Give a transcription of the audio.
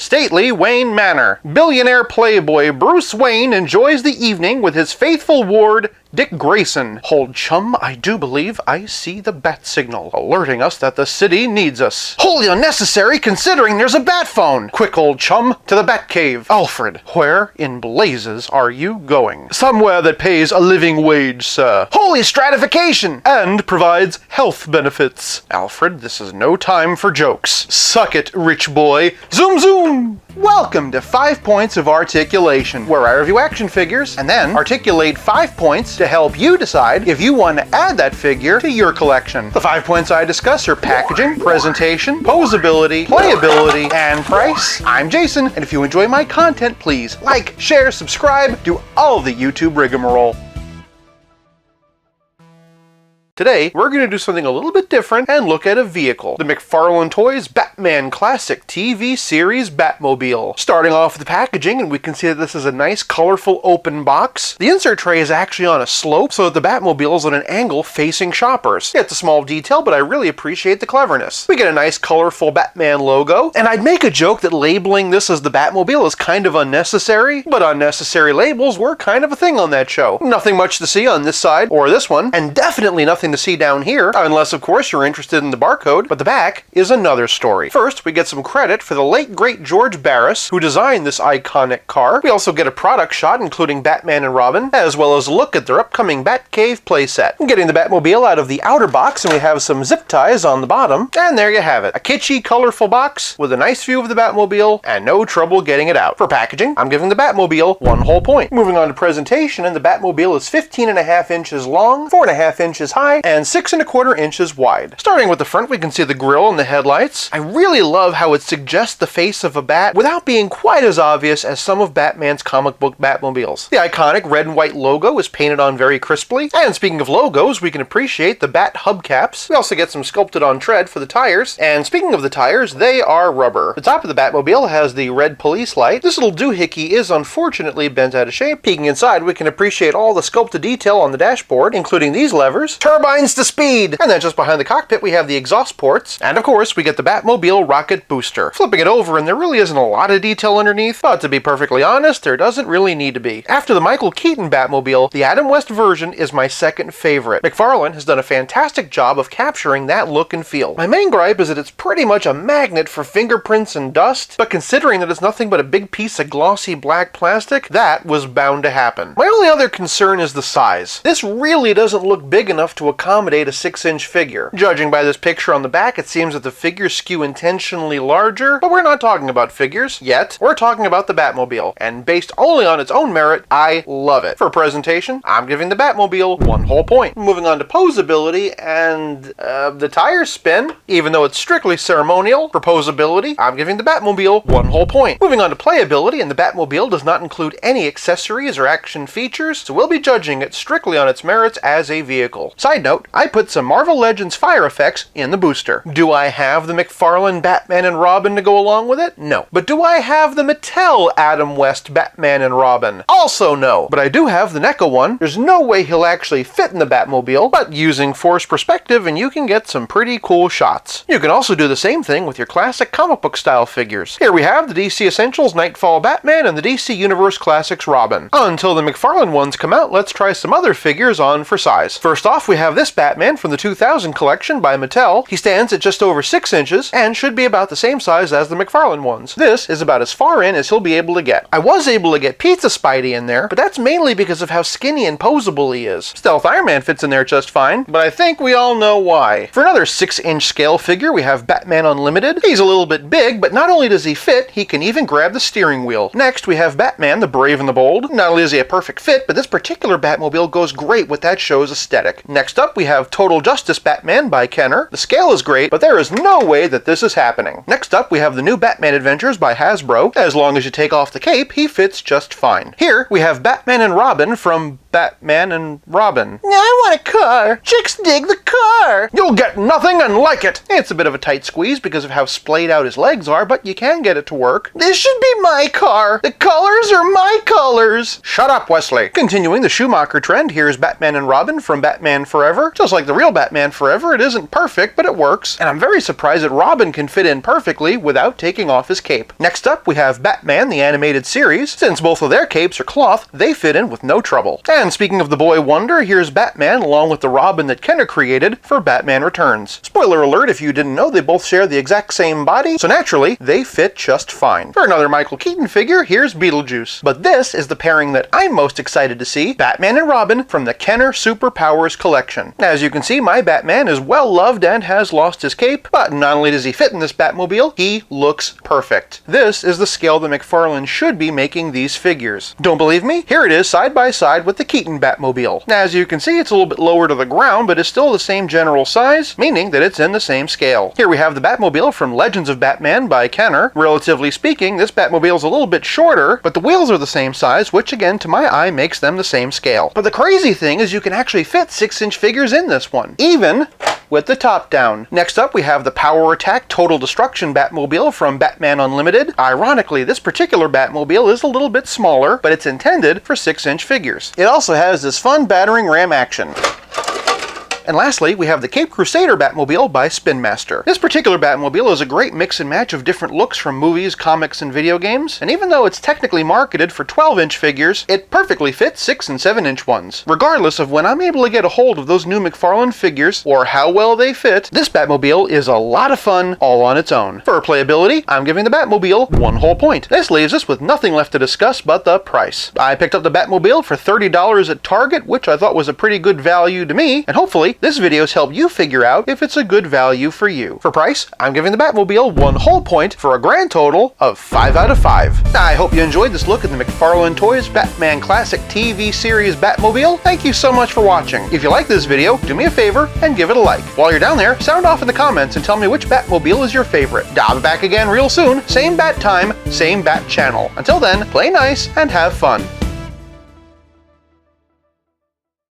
Stately Wayne Manor. Billionaire playboy Bruce Wayne enjoys the evening with his faithful ward, Dick Grayson. Hold chum, I do believe I see the bat signal, alerting us that the city needs us. Wholly unnecessary considering there's a bat phone. Quick, old chum, to the bat cave. Alfred, where in blazes are you going? Somewhere that pays a living wage, sir. Holy stratification! And provides health benefits. Alfred, this is no time for jokes. Suck it, rich boy. Zoom zoom! Welcome to 5 Points of Articulation, where I review action figures and then articulate 5 points to help you decide if you want to add that figure to your collection. The 5 points I discuss are packaging, presentation, posability, playability, and price. I'm Jason, and if you enjoy my content, please like, share, subscribe, do all the YouTube rigmarole. Today, we're going to do something a little bit different and look at a vehicle. The McFarlane Toys Batman Classic TV Series Batmobile. Starting off with the packaging, and we can see that this is a nice, colorful, open box. The insert tray is actually on a slope, so that the Batmobile is on an angle facing shoppers. It's a small detail, but I really appreciate the cleverness. We get a nice, colorful Batman logo, and I'd make a joke that labeling this as the Batmobile is kind of unnecessary, but unnecessary labels were kind of a thing on that show. Nothing much to see on this side, or this one, and definitely nothing to see down here, unless of course you're interested in the barcode, but the back is another story. First, we get some credit for the late great George Barris, who designed this iconic car. We also get a product shot including Batman and Robin, as well as a look at their upcoming Batcave playset. Getting the Batmobile out of the outer box, and we have some zip ties on the bottom, and there you have it. A kitschy, colorful box with a nice view of the Batmobile, and no trouble getting it out. For packaging, I'm giving the Batmobile 1 whole point. Moving on to presentation, and the Batmobile is 15.5 inches long, 4.5 inches high, and 6 1/4 inches wide. Starting with the front, we can see the grille and the headlights. I really love how it suggests the face of a bat without being quite as obvious as some of Batman's comic book Batmobiles. The iconic red and white logo is painted on very crisply, and speaking of logos, we can appreciate the bat hubcaps. We also get some sculpted on tread for the tires, and speaking of the tires, they are rubber. The top of the Batmobile has the red police light. This little doohickey is unfortunately bent out of shape. Peeking inside, we can appreciate all the sculpted detail on the dashboard, including these levers, turbines to speed, and then just behind the cockpit we have the exhaust ports, and of course we get the Batmobile rocket booster. Flipping it over, and there really isn't a lot of detail underneath, but to be perfectly honest, there doesn't really need to be. After the Michael Keaton Batmobile, the Adam West version is my second favorite. McFarlane has done a fantastic job of capturing that look and feel. My main gripe is that it's pretty much a magnet for fingerprints and dust, but considering that it's nothing but a big piece of glossy black plastic, that was bound to happen. My only other concern is the size. This really doesn't look big enough to accommodate a 6-inch figure. Judging by this picture on the back, it seems that the figures skew intentionally larger, but we're not talking about figures yet. We're talking about the Batmobile, and based only on its own merit, I love it. For presentation, I'm giving the Batmobile 1 whole point. Moving on to posability, and the tires spin, even though it's strictly ceremonial. For posability, I'm giving the Batmobile 1 whole point. Moving on to playability, and the Batmobile does not include any accessories or action features, so we'll be judging it strictly on its merits as a vehicle. Side note, I put some Marvel Legends fire effects in the booster. Do I have the McFarlane Batman and Robin to go along with it? No. But do I have the Mattel Adam West Batman and Robin? Also no. But I do have the NECA one. There's no way he'll actually fit in the Batmobile, but using forced perspective and you can get some pretty cool shots. You can also do the same thing with your classic comic book style figures. Here we have the DC Essentials Nightfall Batman and the DC Universe Classics Robin. Until the McFarlane ones come out, let's try some other figures on for size. First off, we have this Batman from the 2000 collection by Mattel. He stands at just over 6 inches and should be about the same size as the McFarlane ones. This is about as far in as he'll be able to get. I was able to get Pizza Spidey in there, but that's mainly because of how skinny and posable he is. Stealth Iron Man fits in there just fine, but I think we all know why. For another 6-inch scale figure, we have Batman Unlimited. He's a little bit big, but not only does he fit, he can even grab the steering wheel. Next, we have Batman the Brave and the Bold. Not only is he a perfect fit, but this particular Batmobile goes great with that show's aesthetic. Next up, we have Total Justice Batman by Kenner. The scale is great, but there is no way that this is happening. Next up, we have the new Batman Adventures by Hasbro. As long as you take off the cape, he fits just fine. Here, we have Batman and Robin from Batman and Robin. I want a car. Chicks dig the car. You'll get nothing and like it. It's a bit of a tight squeeze because of how splayed out his legs are, but you can get it to work. This should be my car. The colors are my colors. Shut up, Wesley. Continuing the Schumacher trend, here's Batman and Robin from Batman Forever. Just like the real Batman Forever, it isn't perfect, but it works. And I'm very surprised that Robin can fit in perfectly without taking off his cape. Next up, we have Batman, the animated series. Since both of their capes are cloth, they fit in with no trouble. And speaking of the boy wonder, here's Batman along with the Robin that Kenner created for Batman Returns. Spoiler alert, if you didn't know, they both share the exact same body, so naturally, they fit just fine. For another Michael Keaton figure, here's Beetlejuice. But this is the pairing that I'm most excited to see, Batman and Robin from the Kenner Superpowers collection. As you can see, my Batman is well loved and has lost his cape, but not only does he fit in this Batmobile, he looks perfect. This is the scale that McFarlane should be making these figures. Don't believe me? Here it is side by side with the Keaton Batmobile. As you can see, it's a little bit lower to the ground, but it's still the same general size, meaning that it's in the same scale. Here we have the Batmobile from Legends of Batman by Kenner. Relatively speaking, this Batmobile is a little bit shorter, but the wheels are the same size, which again, to my eye, makes them the same scale. But the crazy thing is you can actually fit 6-inch figures in this one, even with the top down. Next up, we have the Power Attack Total Destruction Batmobile from Batman Unlimited. Ironically, this particular Batmobile is a little bit smaller, but it's intended for 6-inch figures. It also has this fun battering ram action. And lastly, we have the Cape Crusader Batmobile by Spin Master. This particular Batmobile is a great mix and match of different looks from movies, comics, and video games, and even though it's technically marketed for 12-inch figures, it perfectly fits 6 and 7-inch ones. Regardless of when I'm able to get a hold of those new McFarlane figures, or how well they fit, this Batmobile is a lot of fun all on its own. For playability, I'm giving the Batmobile 1 whole point. This leaves us with nothing left to discuss but the price. I picked up the Batmobile for $30 at Target, which I thought was a pretty good value to me, and hopefully this video's helped you figure out if it's a good value for you. For price, I'm giving the Batmobile 1 whole point for a grand total of 5 out of 5. I hope you enjoyed this look at the McFarlane Toys Batman Classic TV Series Batmobile. Thank you so much for watching. If you like this video, do me a favor and give it a like. While you're down there, sound off in the comments and tell me which Batmobile is your favorite. I'll be back again real soon. Same bat time, same bat channel. Until then, play nice and have fun.